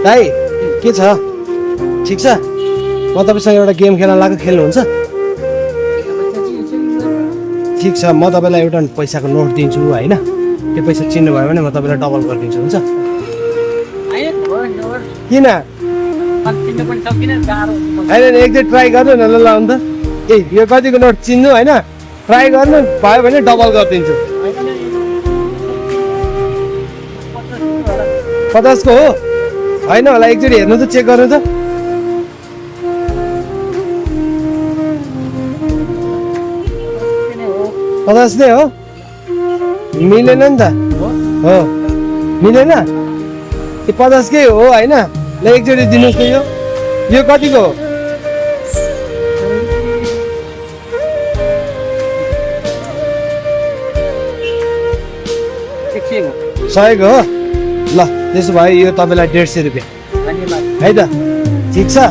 दाइ के छ ठिक छ म तपाईँसँग एउटा गेम खेल्न लाग्यो खेल्नुहुन्छ ठिक छ म तपाईँलाई एउटा पैसाको नोट दिन्छु होइन त्यो पैसा चिन्नुभयो भने म तपाईँलाई डबल गरिदिन्छु हुन्छ किन होइन एकचोटि ट्राई गर्नु न ल अन्त ए यो कतिको नोट चिन्नु होइन ट्राई गर्नु भयो भने डबल गरिदिन्छु 50 को हो होइन होला एकचोटि हेर्नु त चेक गर्नु त पचास नै हो मिलेन नि त हो मिलेन त्यो 50 कै हो होइन ल एकचोटि दिनुहोस् न यो कतिको हो सयको हो ल त्यसो भए यो तपाईँलाई 150 रुपियाँ है त ठिक छ